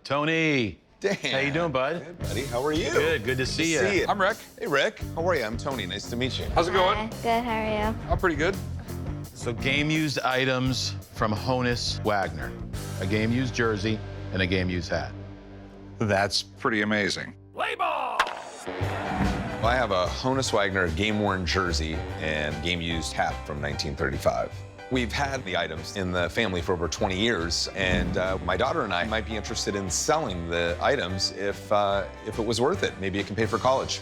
Tony. Dan. How you doing, bud? Good, buddy. How are you? Good to see you. I'm Rick. Hey, Rick. How are you? I'm Tony. Nice to meet you. How's it going? Hi. Good, how are you? I'm pretty good. So game-used items from Honus Wagner. A game-used jersey and a game-used hat. That's pretty amazing. Well, I have a Honus Wagner game-worn jersey and game-used hat from 1935. We've had the items in the family for over 20 years, and my daughter and I might be interested in selling the items if it was worth it. Maybe it can pay for college.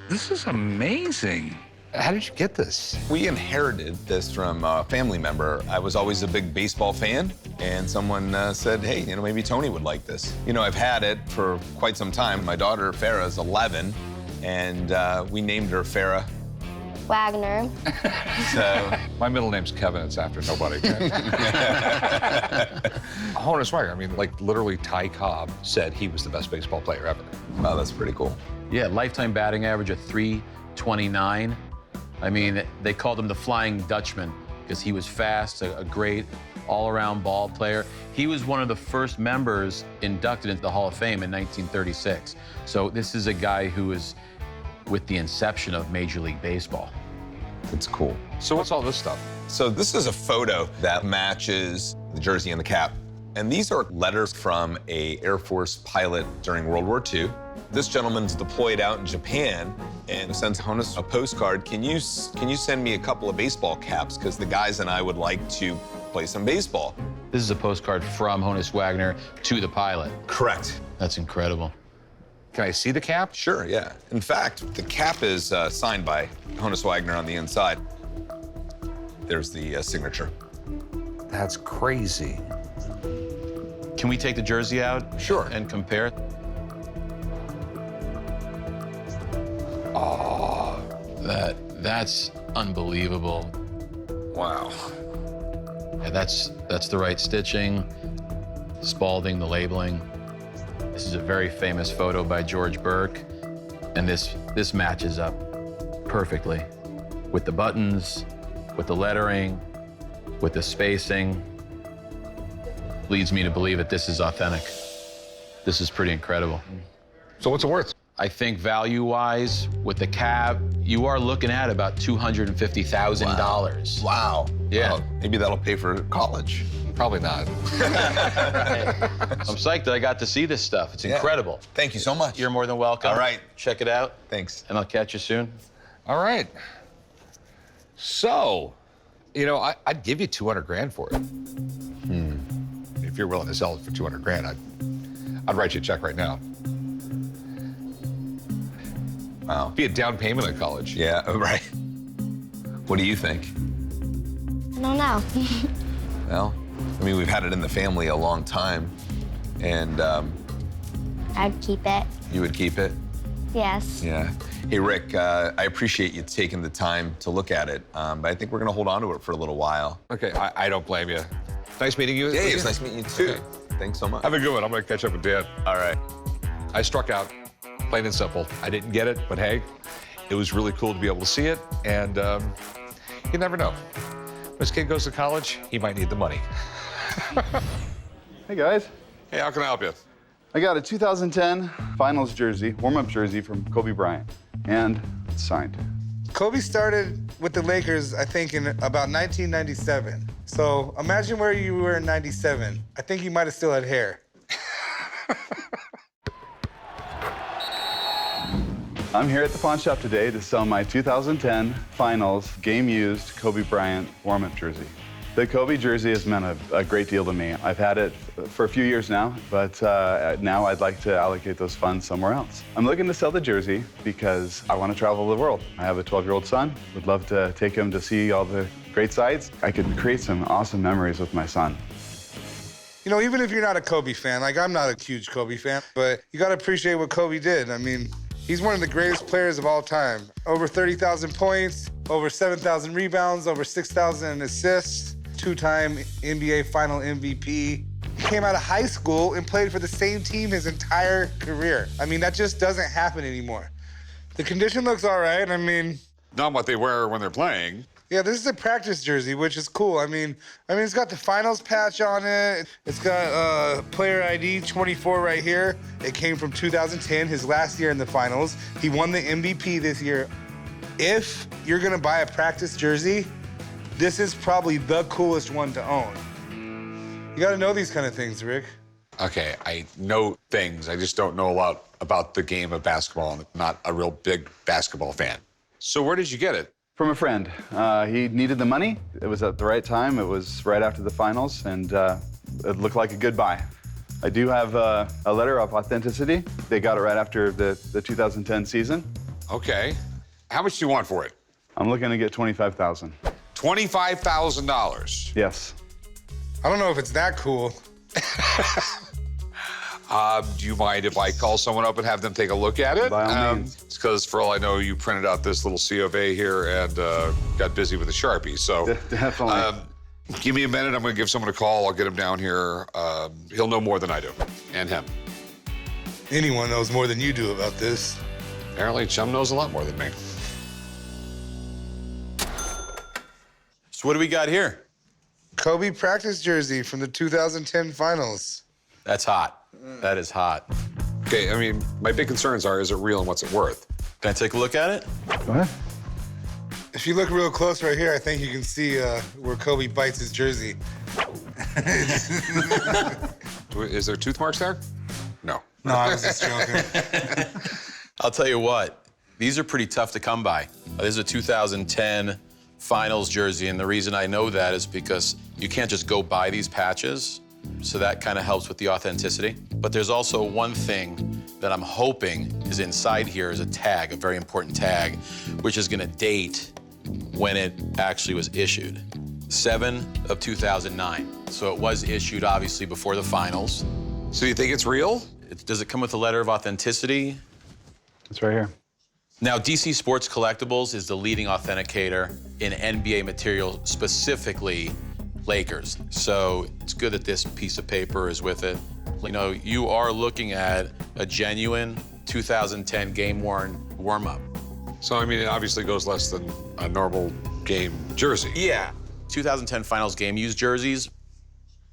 This is amazing. How did you get this? We inherited this from a family member. I was always a big baseball fan, and someone said, hey, maybe Tony would like this. I've had it for quite some time. My daughter, Farah, is 11, and we named her Farah. Wagner. So, My middle name's Kevin. It's after nobody. Honus Wagner, I mean, like, literally Ty Cobb said he was the best baseball player ever. wow, that's pretty cool. Yeah, lifetime batting average of .329. I mean, they called him the Flying Dutchman because he was fast, a great all-around ball player. He was one of the first members inducted into the Hall of Fame in 1936. So this is a guy who is with the inception of Major League Baseball. It's cool. So what's all this stuff? So this is a photo that matches the jersey and the cap. And these are letters from a Air Force pilot during World War II. This gentleman's deployed out in Japan and sends Honus a postcard. Can you send me a couple of baseball caps? Because the guys and I would like to play some baseball. This is a postcard from Honus Wagner to the pilot. Correct. That's incredible. Can I see the cap? Sure, yeah. In fact, the cap is signed by Honus Wagner on the inside. There's the signature. That's crazy. Can we take the jersey out? Sure. And compare? Oh, That's unbelievable. wow. Yeah, that's the right stitching, Spalding, the labeling. This is a very famous photo by George Burke, and this matches up perfectly with the buttons, with the lettering, with the spacing. Leads me to believe that this is authentic. This is pretty incredible. So what's it worth? I think value-wise, with the cap, you are looking at about $250,000. Wow. Yeah. Well, maybe that'll pay for college. Probably not. I'm psyched that I got to see this stuff. It's incredible. Thank you so much. You're more than welcome. All right. Check it out, Thanks. and I'll catch you soon. All right. So, I'd give you 200 grand for it. If you're willing to sell it for 200 grand, I'd write you a check right now. Wow. Be a down payment at college. Yeah, right. What do you think? I don't know. Well, I mean, we've had it in the family a long time, and I'd keep it. you would keep it? Yes. Yeah. Hey, Rick, I appreciate you taking the time to look at it, but I think we're going to hold on to it for a little while. Okay, I don't blame you. Nice meeting you. Yeah, it was nice meeting you, too. Okay. Thanks so much. Have a good one. I'm going to catch up with Dan. All right. I struck out, plain and simple. I didn't get it, but hey, it was really cool to be able to see it, and you never know. When this kid goes to college, he might need the money. Hey guys, Hey, how can I help you? I got a 2010 finals jersey, warm-up jersey from Kobe Bryant, and it's signed. Kobe started with the Lakers, I think, in about 1997. So imagine where you were in 97. I think you might have still had hair. I'm here at the pawn shop today to sell my 2010 finals game-used Kobe Bryant warm-up jersey. The Kobe jersey has meant a great deal to me. I've had it for a few years now, but now I'd like to allocate those funds somewhere else. I'm looking to sell the jersey because I want to travel the world. I have a 12-year-old son. Would love to take him to see all the great sights. I could create some awesome memories with my son. Even if you're not a Kobe fan, like I'm not a huge Kobe fan, but you got to appreciate what Kobe did. I mean, he's one of the greatest players of all time. Over 30,000 points, over 7,000 rebounds, over 6,000 assists, two-time NBA Final MVP. He came out of high school and played for the same team his entire career. I mean, that just doesn't happen anymore. The condition looks all right. I mean, Not what they wear when they're playing. Yeah, this is a practice jersey, which is cool. I mean, it's got the finals patch on it. It's got player ID 24 right here. It came from 2010, his last year in the finals. He won the MVP this year. If you're gonna buy a practice jersey, this is probably the coolest one to own. You gotta know these kind of things, Rick. Okay, I know things. I just don't know a lot about the game of basketball. I'm not a real big basketball fan. So where did you get it? From a friend. He needed the money. It was at the right time. It was right after the finals, and it looked like a good buy. I do have a letter of authenticity. They got it right after the 2010 season. Okay. How much do you want for it? I'm looking to get $25,000. $25,000. Yes. I don't know if it's that cool. Do you mind if I call someone up and have them take a look at it? By all means. It's because, for all I know, you printed out this little C of A here and got busy with a Sharpie. So Definitely. give me a minute. I'm going to give someone a call. I'll get him down here. He'll know more than I do, and him. Anyone knows more than you do about this. Apparently, Chum knows a lot more than me. So what do we got here? Kobe practice jersey from the 2010 finals. That's hot. That is hot. Okay, I mean, my big concerns are, is it real and what's it worth? Can I take a look at it? Go ahead. If you look real close right here, I think you can see where Kobe bites his jersey. Is there tooth marks there? No. No, I was just joking. I'll tell you what, these are pretty tough to come by. This is a 2010 finals jersey, and the reason I know that is because you can't just go buy these patches, so that kind of helps with the authenticity. But there's also one thing that I'm hoping is inside here is a tag, a very important tag, which is gonna date when it actually was issued. 7 of 2009. So it was issued obviously before the finals. So you think it's real? Does it come with a letter of authenticity? It's right here. Now, DC Sports Collectibles is the leading authenticator in NBA material, specifically Lakers. So it's good that this piece of paper is with it. You know, you are looking at a genuine 2010 game-worn warm-up. So, I mean, it obviously goes less than a normal game jersey. Yeah. 2010 Finals game-used jerseys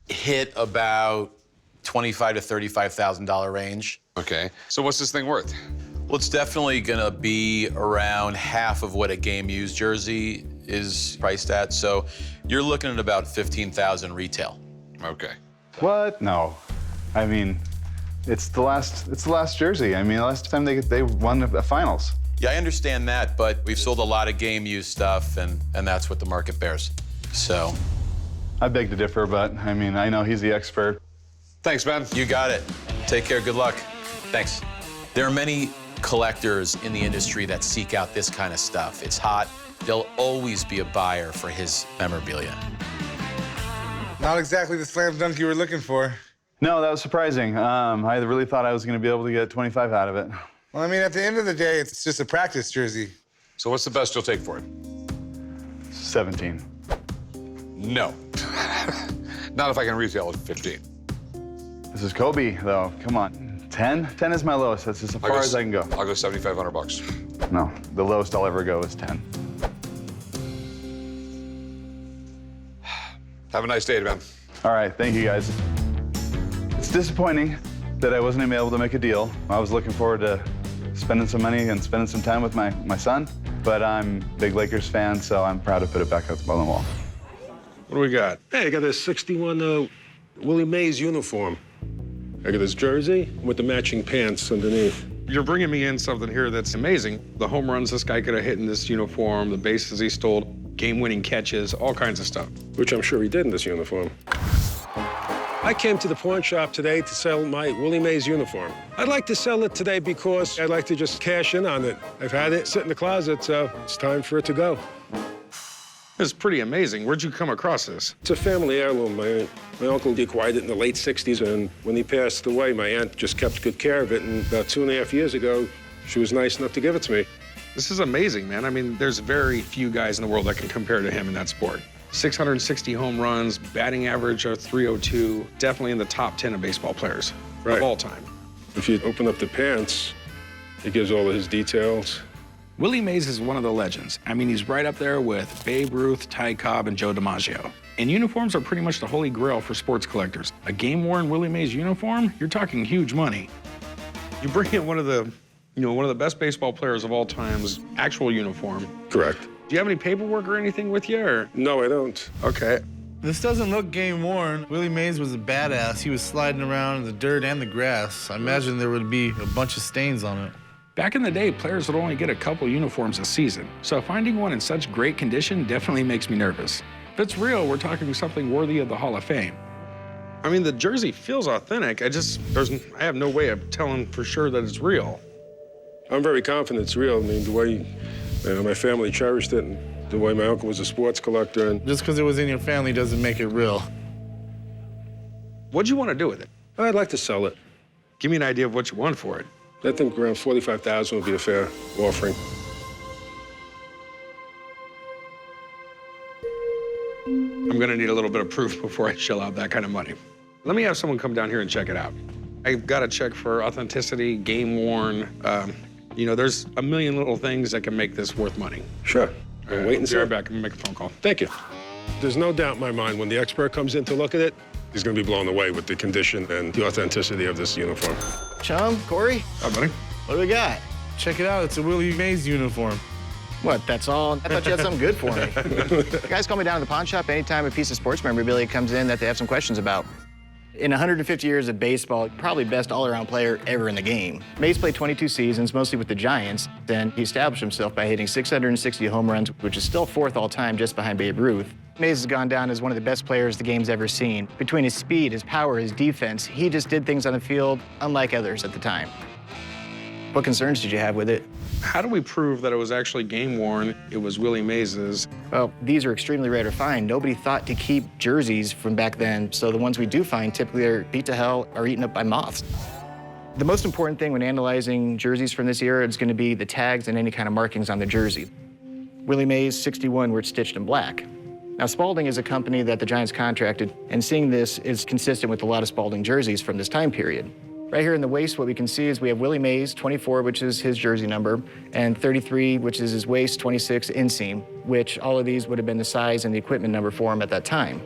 hit about $25,000 to $35,000 range. Okay. So what's this thing worth? Well, it's definitely gonna be around half of what a game-used jersey is priced at. So you're looking at about $15,000 retail. Okay. What? No. I mean, it's the last jersey. I mean, the last time they won the finals. Yeah, I understand that, but we've sold a lot of game-used stuff, and that's what the market bears. So. I beg to differ, but I mean, I know he's the expert. Thanks, man. You got it. Take care, good luck. Thanks. There are many collectors in the industry that seek out this kind of stuff. It's hot. There'll always be a buyer for his memorabilia. Not exactly the slam dunk you were looking for. No, that was surprising. I really thought I was going to be able to get 25 out of it. Well, I mean, at the end of the day, it's just a practice jersey. So what's the best you'll take for it? 17. No. Not if I can retail at 15. This is Kobe, though. Come on. 10? 10 is my lowest. That's as far as I can go. I'll go $7,500. No, the lowest I'll ever go is 10. Have a nice day, man. All right, thank you, guys. It's disappointing that I wasn't even able to make a deal. I was looking forward to spending some money and spending some time with my son, but I'm a big Lakers fan, so I'm proud to put it back up on the wall. What do we got? Hey, I got a 61 Willie Mays uniform. I got his jersey with the matching pants underneath. You're bringing me in something here that's amazing. The home runs this guy could have hit in this uniform, the bases he stole, game-winning catches, all kinds of stuff. Which I'm sure he did in this uniform. I came to the pawn shop today to sell my Willie Mays uniform. I'd like to sell it today because I'd like to just cash in on it. I've had it sit in the closet, so it's time for it to go. It's pretty amazing. Where'd you come across this? It's a family heirloom. My uncle acquired it in the late 60s, and when he passed away, my aunt just kept good care of it, and about 2.5 years ago, she was nice enough to give it to me. This is amazing, man. I mean, there's very few guys in the world that can compare to him in that sport. 660 home runs, batting average of .302, definitely in the top 10 of baseball players of all time. If you open up the pants, it gives all of his details. Willie Mays is one of the legends. I mean, he's right up there with Babe Ruth, Ty Cobb, and Joe DiMaggio. And uniforms are pretty much the holy grail for sports collectors. A game-worn Willie Mays uniform, you're talking huge money. You bring in one of the best baseball players of all time's actual uniform. Correct. Do you have any paperwork or anything with you, or? No, I don't. Okay. This doesn't look game worn. Willie Mays was a badass. He was sliding around in the dirt and the grass. I imagine there would be a bunch of stains on it. Back in the day, players would only get a couple uniforms a season. So finding one in such great condition definitely makes me nervous. If it's real, we're talking something worthy of the Hall of Fame. I mean, the jersey feels authentic. I have no way of telling for sure that it's real. I'm very confident it's real. I mean, the way my family cherished it, and the way my uncle was a sports collector. And just because it was in your family doesn't make it real. What'd you want to do with it? I'd like to sell it. Give me an idea of what you want for it. I think around $45,000 would be a fair offering. I'm gonna need a little bit of proof before I shell out that kind of money. Let me have someone come down here and check it out. I've got to check for authenticity, game worn. There's a million little things that can make this worth money. Sure. I'll wait and see. Be right back. I'm gonna make a phone call. Thank you. There's no doubt in my mind when the expert comes in to look at it, he's gonna be blown away with the condition and the authenticity of this uniform. Chum, Corey, Hi, buddy. what do we got? Check it out. It's a Willie Mays uniform. What, that's all? I thought you had something good for me. The guys call me down to the pawn shop anytime a piece of sports memorabilia comes in that they have some questions about. In 150 years of baseball, probably best all-around player ever in the game. Mays played 22 seasons, mostly with the Giants, and he established himself by hitting 660 home runs, which is still fourth all-time just behind Babe Ruth. Mays has gone down as one of the best players the game's ever seen. Between his speed, his power, his defense, he just did things on the field unlike others at the time. What concerns did you have with it? How do we prove that it was actually game worn? It was Willie Mays's. Well, these are extremely rare to find. Nobody thought to keep jerseys from back then, so the ones we do find typically are beat to hell or eaten up by moths. The most important thing when analyzing jerseys from this era is going to be the tags and any kind of markings on the jersey. Willie Mays 61 were stitched in black. Now, Spalding is a company that the Giants contracted, and seeing this is consistent with a lot of Spalding jerseys from this time period. Right here in the waist, what we can see is we have Willie Mays, 24, which is his jersey number, and 33, which is his waist, 26 inseam, which all of these would have been the size and the equipment number for him at that time.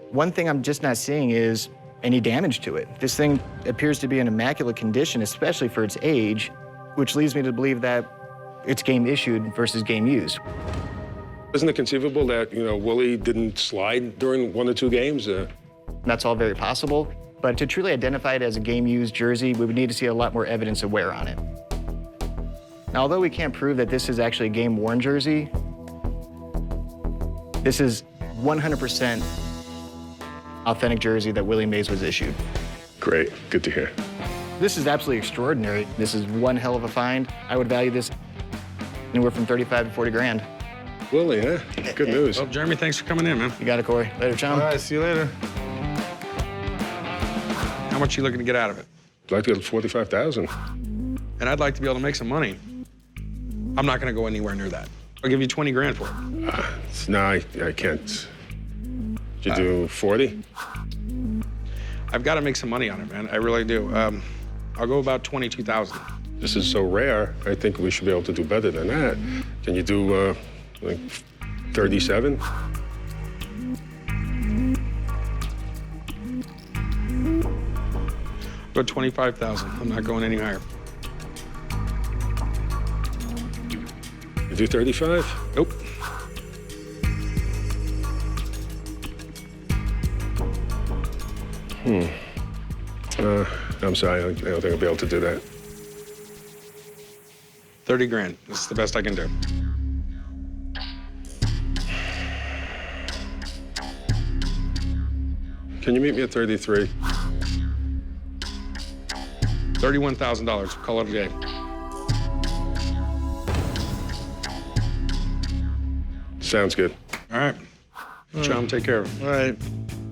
One thing I'm just not seeing is any damage to it. This thing appears to be in immaculate condition, especially for its age, which leads me to believe that it's game issued versus game used. Isn't it conceivable that, Willie didn't slide during one or two games? That's all very possible. But to truly identify it as a game-used jersey, we would need to see a lot more evidence of wear on it. Now, although we can't prove that this is actually a game-worn jersey, this is 100% authentic jersey that Willie Mays was issued. Great, good to hear. This is absolutely extraordinary. This is one hell of a find. I would value this anywhere from 35 to 40 grand. Willie, huh? Good news. Well, Jeremy, thanks for coming in, man. You got it, Corey. Later, chum. All right, see you later. How much are you looking to get out of it? I'd like to get $45,000. And I'd like to be able to make some money. I'm not gonna go anywhere near that. I'll give you 20 grand for it. No, I can't. Did you do 40? I've got to make some money on it, man. I really do. I'll go about 22,000. This is so rare, I think we should be able to do better than that. Can you do, like, 37? Go 25,000. I'm not going any higher. You do 35? Nope. I'm sorry, I don't think I'll be able to do that. 30 grand. This is the best I can do. Can you meet me at 33? $31,000. Call it a day. Sounds good. All right. Chum, take care of it. All right.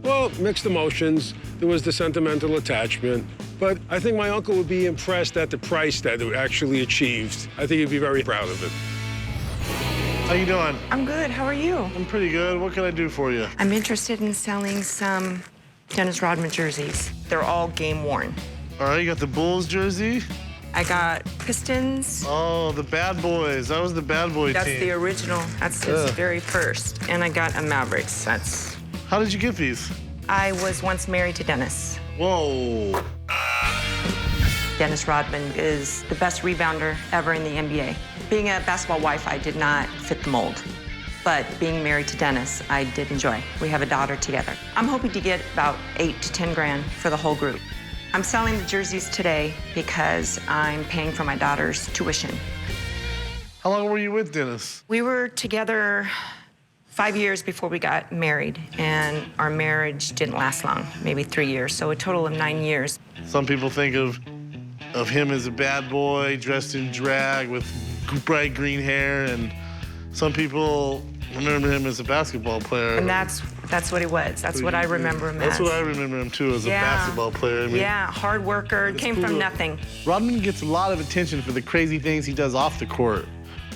Well, mixed emotions. There was the sentimental attachment. But I think my uncle would be impressed at the price that it actually achieved. I think he'd be very proud of it. How you doing? I'm good. How are you? I'm pretty good. What can I do for you? I'm interested in selling some Dennis Rodman jerseys. They're all game worn. All right, you got the Bulls jersey? I got Pistons. Oh, the Bad Boys. That was the Bad Boy That's team. the original. That's his very first. And I got a Mavericks. That's. How did you get these? I was once married to Dennis. Whoa. Dennis Rodman is the best rebounder ever in the NBA. Being a basketball wife, I did not fit the mold. But being married to Dennis, I did enjoy. We have a daughter together. I'm hoping to get about 8 to 10 grand for the whole group. I'm selling the jerseys today because I'm paying for my daughter's tuition. How long were you with Dennis? We were together 5 years before we got married, and our marriage didn't last long, maybe 3 years, so a total of 9 years. Some people think of him as a bad boy dressed in drag with bright green hair, and some people remember him as a basketball player. And that's what he was. That's what I remember him as. That's what I remember him too, as a basketball player. I mean, yeah, hard worker, came from nothing. Rodman gets a lot of attention for the crazy things he does off the court,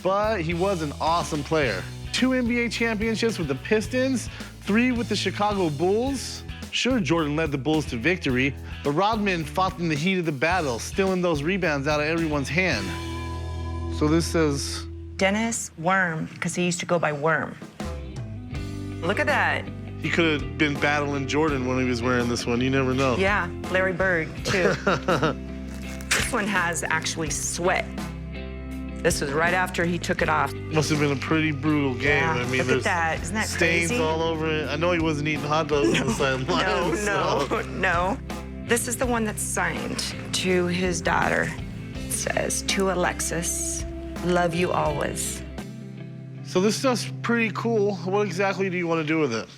but he was an awesome player. 2 NBA championships with the Pistons, 3 with the Chicago Bulls. Sure, Jordan led the Bulls to victory, but Rodman fought in the heat of the battle, stealing those rebounds out of everyone's hand. So this says... Dennis Worm, because he used to go by Worm. Look at that. He could have been battling Jordan when he was wearing this one. You never know. Yeah, Larry Bird, too. This one has actually sweat. This was right after he took it off. Must have been a pretty brutal game. Yeah, I mean, look at that. Isn't that stains crazy? all over it. I know he wasn't eating hot dogs on the sideline. No. This is the one that's signed to his daughter. It says, to Alexis, love you always. So this stuff's pretty cool. What exactly do you want to do with it?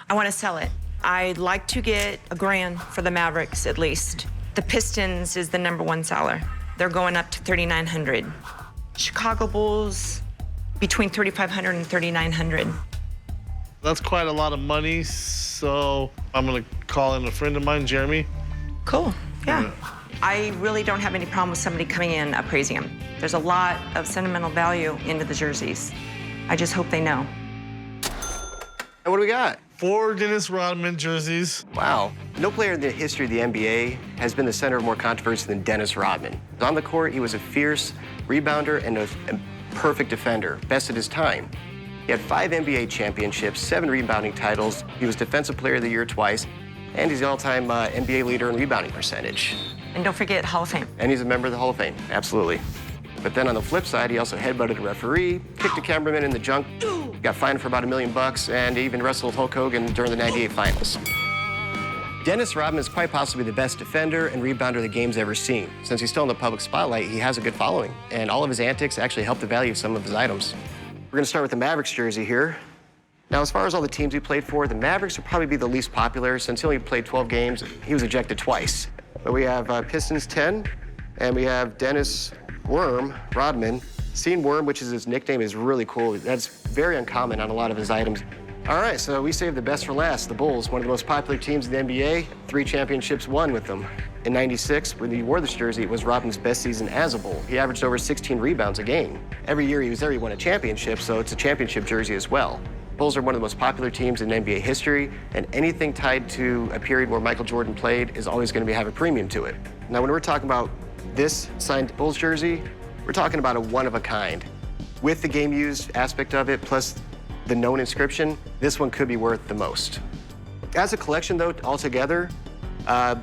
I want to sell it. I'd like to get $1,000 for the Mavericks at least. The Pistons is the #1 seller. They're going up to $3,900. Chicago Bulls, between $3,500 and $3,900. That's quite a lot of money, so I'm gonna call in a friend of mine, Jeremy. Cool, yeah. I really don't have any problem with somebody coming in appraising them. There's a lot of sentimental value into the jerseys. I just hope they know. And what do we got? 4 Dennis Rodman jerseys. Wow. No player in the history of the NBA has been the center of more controversy than Dennis Rodman. On the court, he was a fierce rebounder and a perfect defender, best at his time. He had 5 NBA championships, 7 rebounding titles. He was Defensive Player of the Year twice, and he's the all-time NBA leader in rebounding percentage. And don't forget Hall of Fame. And he's a member of the Hall of Fame, absolutely. But then on the flip side, he also headbutted a referee, kicked a cameraman in the junk, got fined for about $1 million, and even wrestled Hulk Hogan during the '98 finals. Dennis Rodman is quite possibly the best defender and rebounder the game's ever seen. Since he's still in the public spotlight, he has a good following, and all of his antics actually help the value of some of his items. We're gonna start with the Mavericks jersey here. Now, as far as all the teams he played for, the Mavericks would probably be the least popular. Since he only played 12 games, he was ejected twice. But we have Pistons 10, and we have Dennis Worm Rodman. Seeing Worm, which is his nickname, is really cool. That's very uncommon on a lot of his items. All right, so we saved the best for last. The Bulls, one of the most popular teams in the NBA, 3 championships won with them. In '96, when he wore this jersey, it was Rodman's best season as a Bull. He averaged over 16 rebounds a game. Every year he was there, he won a championship, so it's a championship jersey as well. Bulls are one of the most popular teams in NBA history, and anything tied to a period where Michael Jordan played is always going to have a premium to it. Now, when we're talking about this signed Bulls jersey, we're talking about a one-of-a-kind. With the game-used aspect of it, plus the known inscription, this one could be worth the most. As a collection, though, altogether, I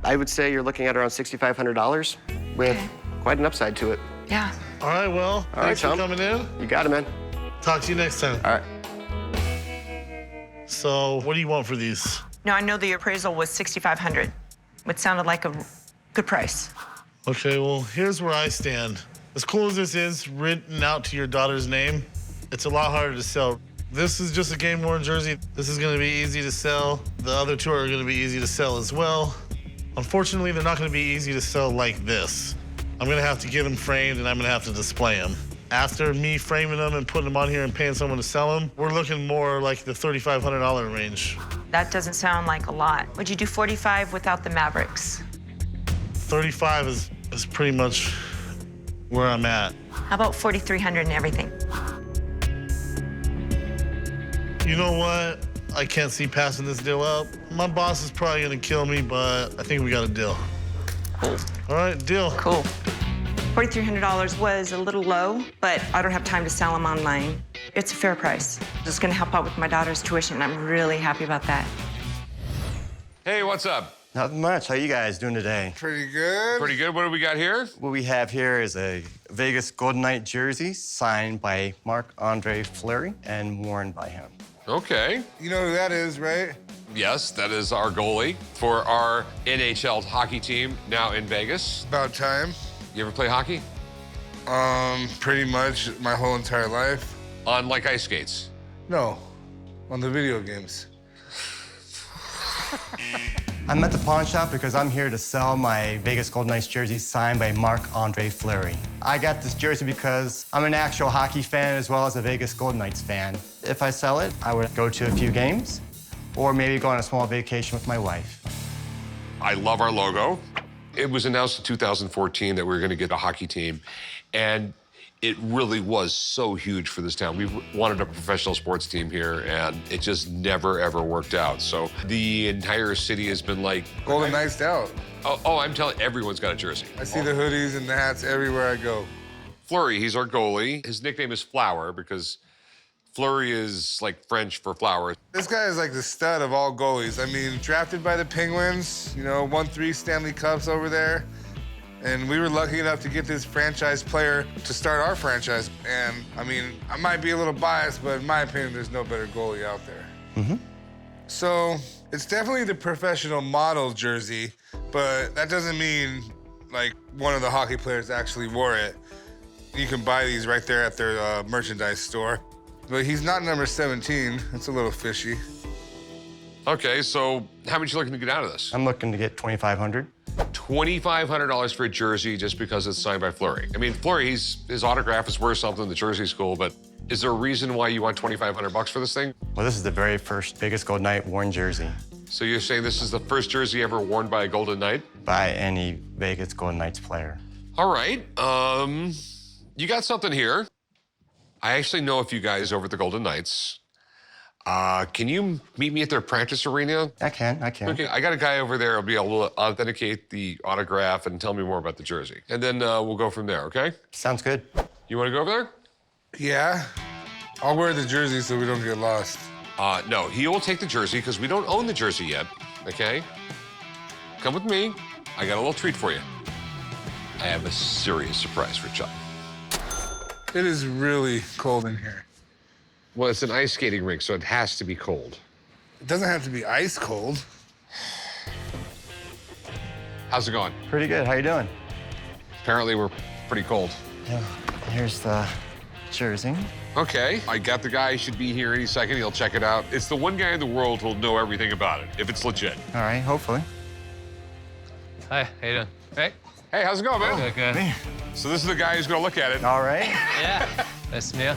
would say you're looking at around $6,500 with quite an upside to it. Yeah. All right, well, thanks for coming in. You got it, man. Talk to you next time. All right. So, what do you want for these? No, I know the appraisal was $6,500, which sounded like a good price. Okay, well, here's where I stand. As cool as this is, written out to your daughter's name, it's a lot harder to sell. This is just a game-worn jersey. This is gonna be easy to sell. The other 2 are gonna be easy to sell as well. Unfortunately, they're not gonna be easy to sell like this. I'm gonna have to get them framed and I'm gonna have to display them. After me framing them and putting them on here and paying someone to sell them, we're looking more like the $3,500 range. That doesn't sound like a lot. Would you do 45 without the Mavericks? 35 is pretty much where I'm at. How about 4,300 and everything? You know what? I can't see passing this deal up. My boss is probably gonna kill me, but I think we got a deal. Cool. All right, deal. Cool. $4,300 was a little low, but I don't have time to sell them online. It's a fair price. It's gonna help out with my daughter's tuition. I'm really happy about that. Hey, what's up? Nothing much. How you guys doing today? Pretty good. Pretty good. What do we got here? What we have here is a Vegas Golden Knight jersey signed by Marc-André Fleury and worn by him. Okay. You know who that is, right? Yes, that is our goalie for our NHL hockey team now in Vegas. About time. You ever play hockey? Pretty much my whole entire life. On like ice skates? No, on the video games. I'm at the pawn shop because I'm here to sell my Vegas Golden Knights jersey signed by Marc-André Fleury. I got this jersey because I'm an actual hockey fan as well as a Vegas Golden Knights fan. If I sell it, I would go to a few games or maybe go on a small vacation with my wife. I love our logo. It was announced in 2014 that we were going to get a hockey team, and it really was so huge for this town. We wanted a professional sports team here, and it just never, ever worked out. So the entire city has been like... Golden Knights out. Oh, I'm telling everyone's got a jersey. I see the hoodies and the hats everywhere I go. Fleury, he's our goalie. His nickname is Flower because Fleury is like French for flower. This guy is like the stud of all goalies. I mean, drafted by the Penguins, you know, won 3 Stanley Cups over there. And we were lucky enough to get this franchise player to start our franchise. And, I mean, I might be a little biased, but in my opinion, there's no better goalie out there. Mm-hmm. So, it's definitely the professional model jersey, but that doesn't mean, like, one of the hockey players actually wore it. You can buy these right there at their merchandise store. But he's not number 17. That's a little fishy. Okay, so how much you looking to get out of this? I'm looking to get $2,500. $2,500 for a jersey just because it's signed by Fleury. I mean, Fleury, his autograph is worth something, the jersey's cool, but is there a reason why you want $2,500 for this thing? Well, this is the very first Vegas Golden Knight worn jersey. So you're saying this is the first jersey ever worn by a Golden Knight? By any Vegas Golden Knights player. All right, you got something here. I actually know a few guys over at the Golden Knights. Can you meet me at their practice arena? I can. Okay, I got a guy over there who'll be able to authenticate the autograph and tell me more about the jersey. And then we'll go from there, okay? Sounds good. You want to go over there? Yeah. I'll wear the jersey so we don't get lost. No, he will take the jersey because we don't own the jersey yet, okay? Come with me. I got a little treat for you. I have a serious surprise for Chuck. It is really cold in here. Well, it's an ice skating rink, so it has to be cold. It doesn't have to be ice cold. How's it going? Pretty good. How you doing? Apparently, we're pretty cold. Yeah. Here's the jersey. Okay, I got the guy. He should be here any second. He'll check it out. It's the one guy in the world who'll know everything about it, if it's legit. All right, hopefully. Hi, how you doing? Hey. Hey, how's it going, man? Good. So this is the guy who's gonna look at it. All right. Yeah. Nice to meet you.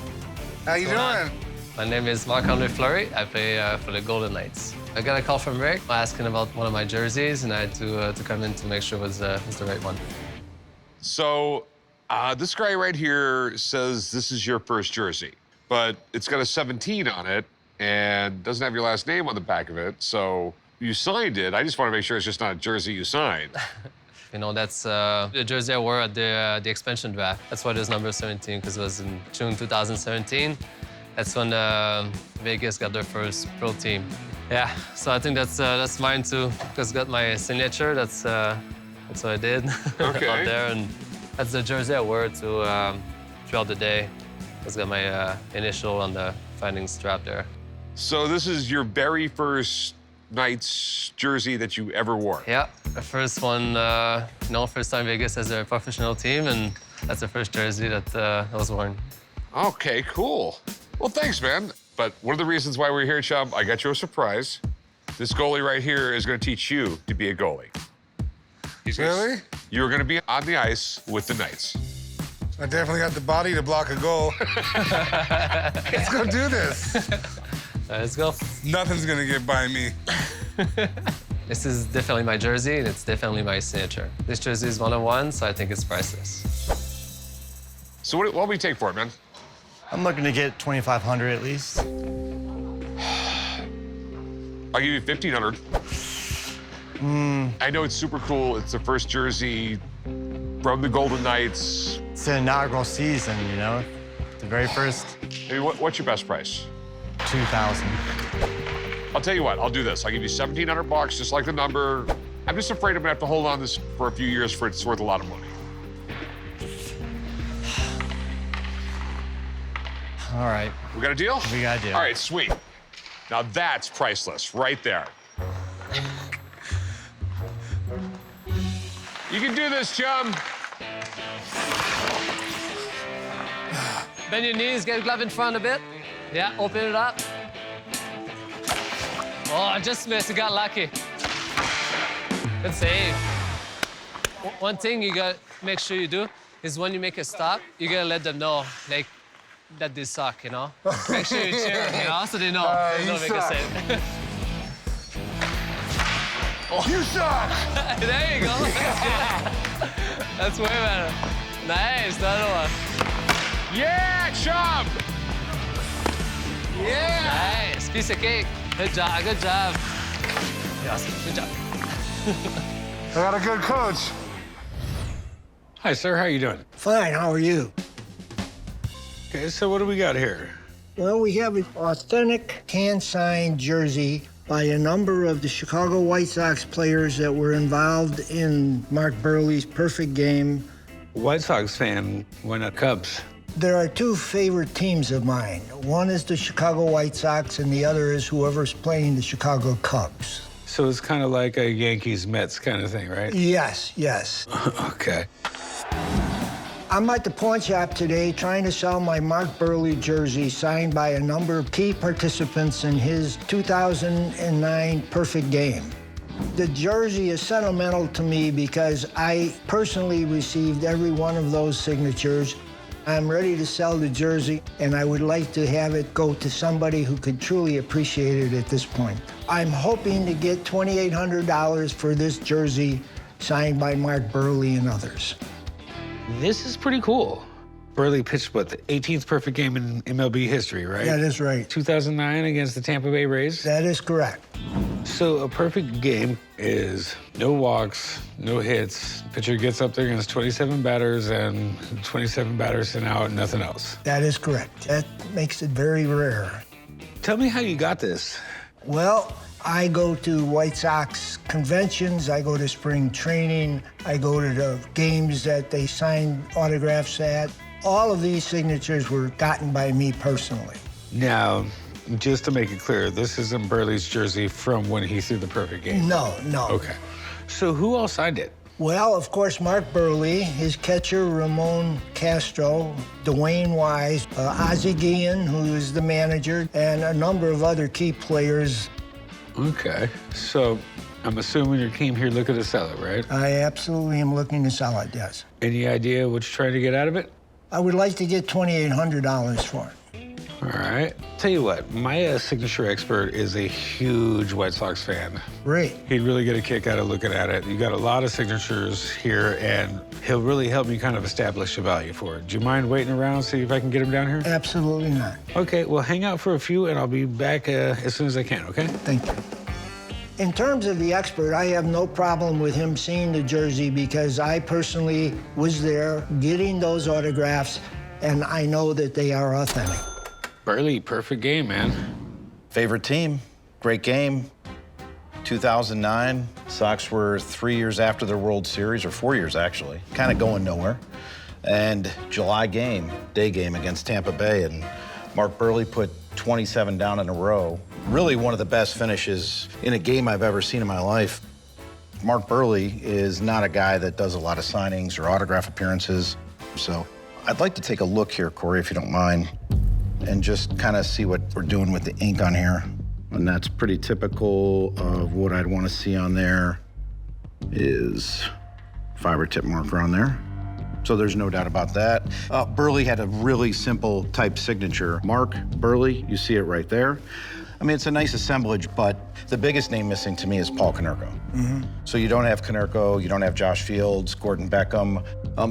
How you doing? My name is Marc-André Fleury. I play for the Golden Knights. I got a call from Rick asking about one of my jerseys, and I had to come in to make sure it was the right one. So this guy right here says this is your first jersey, but it's got a 17 on it and doesn't have your last name on the back of it. So you signed it. I just want to make sure it's just not a jersey you signed. You know, that's the jersey I wore at the expansion draft. That's why there's number 17, because it was in June 2017. That's when Vegas got their first pro team. Yeah, so I think that's mine too, because it got my signature. That's what I did Okay. out there, and that's the jersey I wore to throughout the day. It's got my initial on the finding strap there. So this is your very first Knights jersey that you ever wore? Yeah, the first one, first time Vegas as a professional team, and that's the first jersey that was worn. Okay, cool. Well, thanks, man. But one of the reasons why we're here, Chubb, I got you a surprise. This goalie right here is going to teach you to be a goalie. Really? You're going to be on the ice with the Knights. I definitely got the body to block a goal. Let's go do this. Let's go. Nothing's going to get by me. This is definitely my jersey, and it's definitely my signature. This jersey is 1-on-1, so I think it's priceless. So what will we take for it, man? I'm looking to get $2,500 at least. I'll give you 1,500. I know it's super cool. It's the first jersey from the Golden Knights. It's the inaugural season, you know? The very first. Hey, what's your best price? 2,000. I'll tell you what, I'll do this. I'll give you 1,700 bucks, just like the number. I'm just afraid I'm gonna have to hold on to this for a few years for it's worth a lot of money. All right. We got a deal? We got a deal. All right, sweet. Now that's priceless, right there. You can do this, chum. Bend your knees, get a glove in front a bit. Yeah, open it up. Oh, I just missed, you got lucky. Good save. One thing you gotta make sure you do is when you make a stop, you gotta let them know, like, that they suck, you know? Make sure you cheer, you know, so they know. They don't make a save. Oh. You suck! There you go. That's way better. Nice, another one. Yeah, chum! Yeah! Nice, piece of cake. Good job, good job. Yes, good job. I got a good coach. Hi, sir. How you doing? Fine, how are you? Okay, so what do we got here? Well, we have an authentic hand-signed jersey by a number of the Chicago White Sox players that were involved in Mark Buehrle's perfect game. White Sox fan, why not Cubs? There are two favorite teams of mine. One is the Chicago White Sox, and the other is whoever's playing the Chicago Cubs. So it's kind of like a Yankees-Mets kind of thing, right? Yes, yes. Okay. I'm at the pawn shop today trying to sell my Mark Buehrle jersey signed by a number of key participants in his 2009 perfect game. The jersey is sentimental to me because I personally received every one of those signatures. I'm ready to sell the jersey, and I would like to have it go to somebody who could truly appreciate it at this point. I'm hoping to get $2,800 for this jersey signed by Mark Buehrle and others. This is pretty cool. Buehrle pitched, what, the 18th perfect game in MLB history, right? That is right. 2009 against the Tampa Bay Rays? That is correct. So a perfect game is no walks, no hits. Pitcher gets up there against 27 batters and 27 batters sent out, nothing else. That is correct. That makes it very rare. Tell me how you got this. Well, I go to White Sox conventions, I go to spring training, I go to the games that they sign autographs at. All of these signatures were gotten by me personally. Now, just to make it clear, this isn't Buehrle's jersey from when he threw the perfect game? No, no. Okay. So who all signed it? Well, of course, Mark Buehrle, his catcher, Ramon Castro, Dwayne Wise, Ozzie Guillen, who is the manager, and a number of other key players. Okay, so I'm assuming you came here looking to sell it, right? I absolutely am looking to sell it, yes. Any idea what you're trying to get out of it? I would like to get $2,800 for it. All right. Tell you what, my signature expert is a huge White Sox fan. Great. He'd really get a kick out of looking at it. You got a lot of signatures here, and he'll really help me kind of establish a value for it. Do you mind waiting around, see if I can get him down here? Absolutely not. Okay, well, hang out for a few, and I'll be back as soon as I can, okay? Thank you. In terms of the expert, I have no problem with him seeing the jersey because I personally was there getting those autographs, and I know that they are authentic. Buehrle, perfect game, man. Favorite team, great game. 2009, Sox were 3 years after the World Series, or 4 years actually, kind of going nowhere. And July game, day game against Tampa Bay, and Mark Buehrle put 27 down in a row. Really one of the best finishes in a game I've ever seen in my life. Mark Buehrle is not a guy that does a lot of signings or autograph appearances. So I'd like to take a look here, Corey, if you don't mind, and just kind of see what we're doing with the ink on here. And that's pretty typical of what I'd want to see on there is fiber tip marker on there. So there's no doubt about that. Buehrle had a really simple type signature. Mark Buehrle, you see it right there. I mean, it's a nice assemblage, but the biggest name missing to me is Paul Konerko. So you don't have Konerko, you don't have Josh Fields, Gordon Beckham.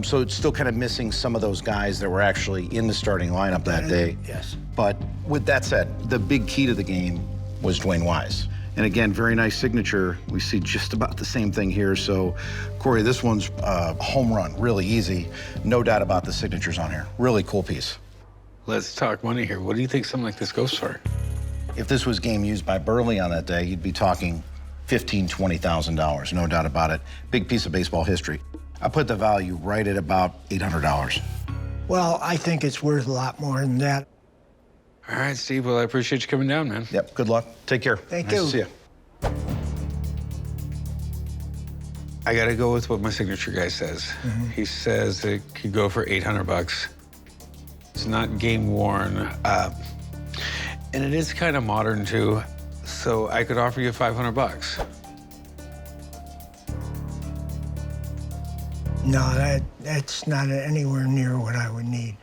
So it's still kind of missing some of those guys that were actually in the starting lineup that day. Yes. But with that said, the big key to the game was Dwayne Wise. And again, very nice signature. We see just about the same thing here. So, Corey, this one's a home run, really easy. No doubt about the signatures on here. Really cool piece. Let's talk money here. What do you think something like this goes for? If this was game used by Buehrle on that day, you'd be talking $15,000, $20,000, no doubt about it. Big piece of baseball history. I put the value right at about $800. Well, I think it's worth a lot more than that. All right, Steve. Well, I appreciate you coming down, man. Yep, good luck. Take care. Thank nice you. to see you. I got to go with what my signature guy says. He says it could go for $800. It's not game worn, and it is kind of modern too. So I could offer you $500. No, that's not anywhere near what I would need.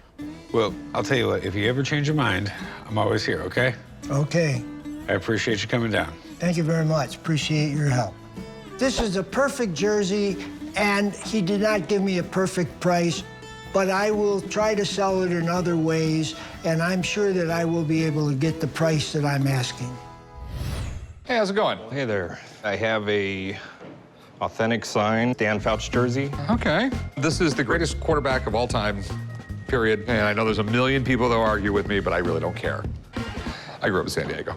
Well, I'll tell you what. If you ever change your mind, I'm always here. Okay? Okay. I appreciate you coming down. Thank you very much. Appreciate your help. This is a perfect jersey, and he did not give me a perfect price, but I will try to sell it in other ways, and I'm sure that I will be able to get the price that I'm asking. Hey, how's it going? Hey there. I have a authentic signed Dan Fouts jersey. Okay. This is the greatest quarterback of all time, period. And I know there's a million people that will argue with me, but I really don't care. I grew up in San Diego.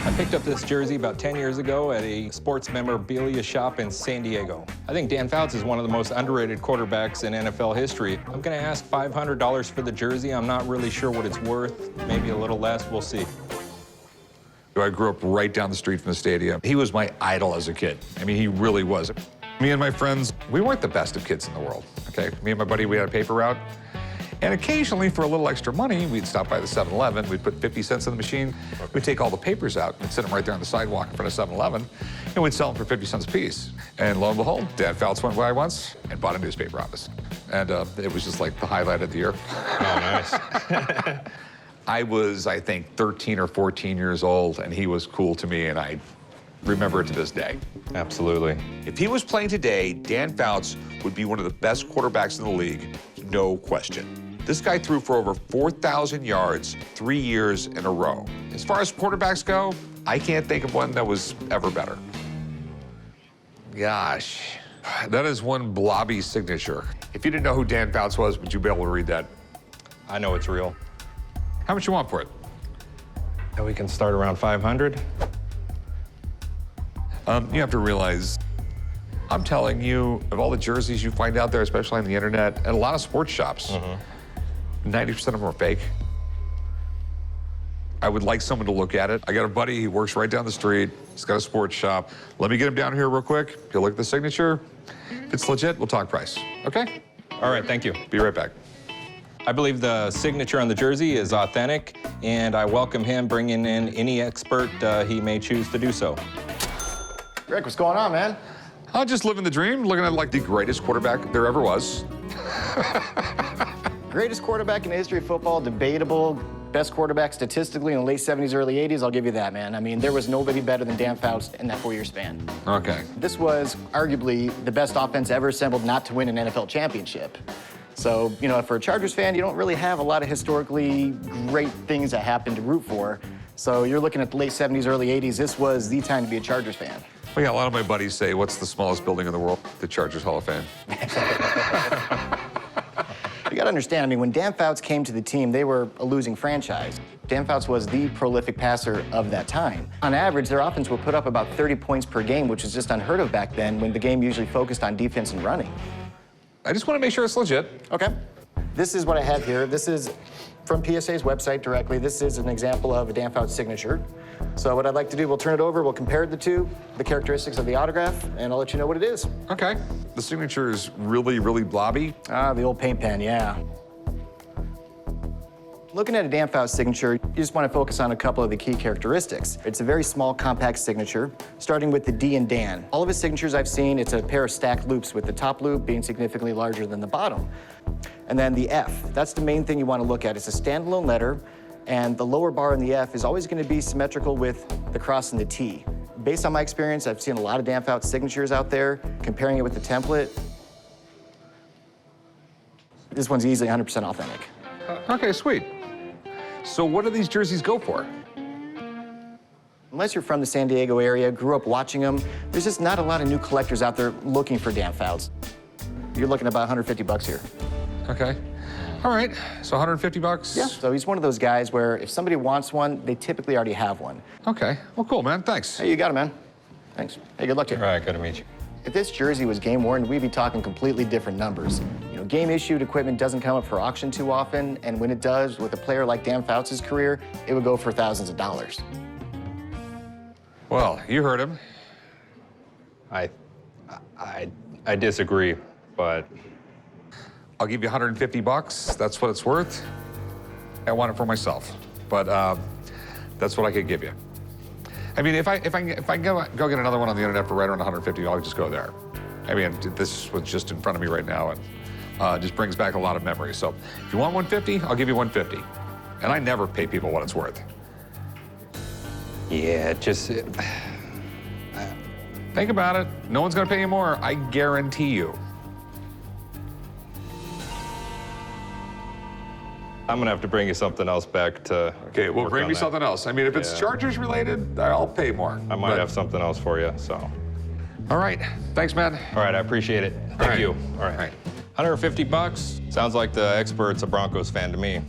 I picked up this jersey about 10 years ago at a sports memorabilia shop in San Diego. I think Dan Fouts is one of the most underrated quarterbacks in NFL history. I'm gonna ask $500 for the jersey. I'm not really sure what it's worth, maybe a little less, we'll see. I grew up right down the street from the stadium. He was my idol as a kid. I mean, he really was. Me and my friends, we weren't the best of kids in the world, okay? Me and my buddy, we had a paper route. And occasionally, for a little extra money, we'd stop by the 7-Eleven, we'd put 50 cents in the machine, we'd take all the papers out and sit them right there on the sidewalk in front of 7-Eleven, and we'd sell them for 50 cents a piece. And lo and behold, Dan Fouts went by once and bought a newspaper on us. And it was just like the highlight of the year. Oh, nice. I was, I think, 13 or 14 years old, and he was cool to me, and I remember it to this day. Absolutely. If he was playing today, Dan Fouts would be one of the best quarterbacks in the league, no question. This guy threw for over 4,000 yards 3 years in a row. As far as quarterbacks go, I can't think of one that was ever better. Gosh, that is one blobby signature. If you didn't know who Dan Fouts was, would you be able to read that? I know it's real. How much you want for it? And we can start around 500. You have to realize, I'm telling you, of all the jerseys you find out there, especially on the internet, and a lot of sports shops, 90% of them are fake. I would like someone to look at it. I got a buddy, he works right down the street. He's got a sports shop. Let me get him down here real quick. He'll look at the signature. If it's legit, we'll talk price, okay? All right, thank you. Be right back. I believe the signature on the jersey is authentic, and I welcome him bringing in any expert he may choose to do so. Rick, what's going on, man? I'm just living the dream, looking at like the greatest quarterback there ever was. Greatest quarterback in the history of football, debatable. Best quarterback statistically in the late 70s, early 80s, I'll give you that, man. I mean, there was nobody better than Dan Fouts in that 4-year span. Okay. This was arguably the best offense ever assembled not to win an NFL championship. So, you know, for a Chargers fan, you don't really have a lot of historically great things that happen to root for. So you're looking at the late 70s, early 80s. This was the time to be a Chargers fan. Well, yeah, a lot of my buddies say, what's the smallest building in the world? The Chargers Hall of Fame. You gotta understand, I mean, when Dan Fouts came to the team, they were a losing franchise. Dan Fouts was the prolific passer of that time. On average, their offense would put up about 30 points per game, which was just unheard of back then when the game usually focused on defense and running. I just want to make sure it's legit. Okay. This is what I have here. This is from PSA's website directly. This is an example of a Dan Fouts signature. So what I'd like to do, we'll turn it over, we'll compare the two, the characteristics of the autograph, and I'll let you know what it is. Okay. The signature is really, really blobby. Ah, the old paint pen, yeah. Looking at a Dan Fouts signature, you just want to focus on a couple of the key characteristics. It's a very small, compact signature, starting with the D in Dan. All of his signatures I've seen, it's a pair of stacked loops, with the top loop being significantly larger than the bottom. And then the F, that's the main thing you want to look at. It's a standalone letter, and the lower bar in the F is always going to be symmetrical with the cross and the T. Based on my experience, I've seen a lot of Dan Fouts signatures out there. Comparing it with the template, this one's easily 100% authentic. Okay, sweet. So what do these jerseys go for? Unless you're from the San Diego area, grew up watching them, there's just not a lot of new collectors out there looking for Dan Fouts. You're looking at about 150 bucks here. Okay. All right, so 150 bucks? Yeah, so he's one of those guys where if somebody wants one, they typically already have one. Okay, well, cool, man, thanks. Hey, you got it, man. Thanks. Hey, good luck to you. All right, good to meet you. If this jersey was game worn, we'd be talking completely different numbers. You know, game issued equipment doesn't come up for auction too often, and when it does, with a player like Dan Fouts' career, it would go for thousands of dollars. Well, you heard him. I disagree, but I'll give you 150 bucks. That's what it's worth. I want it for myself, but that's what I could give you. I mean, if I can go get another one on the internet for right around 150, I'll just go there. I mean, this was just in front of me right now, and just brings back a lot of memories. So if you want 150, I'll give you 150. And I never pay people what it's worth. yeah, just Think about it. No one's gonna pay you more. I guarantee you. I'm gonna have to bring you something else back to. Okay, well, bring me something else. I mean, if it's Yeah. Chargers related, I'll pay more. I might have something else for you, so. All right, thanks, man. All right, I appreciate it. Thank you. All right. 150 bucks. Sounds like the expert's a Broncos fan to me.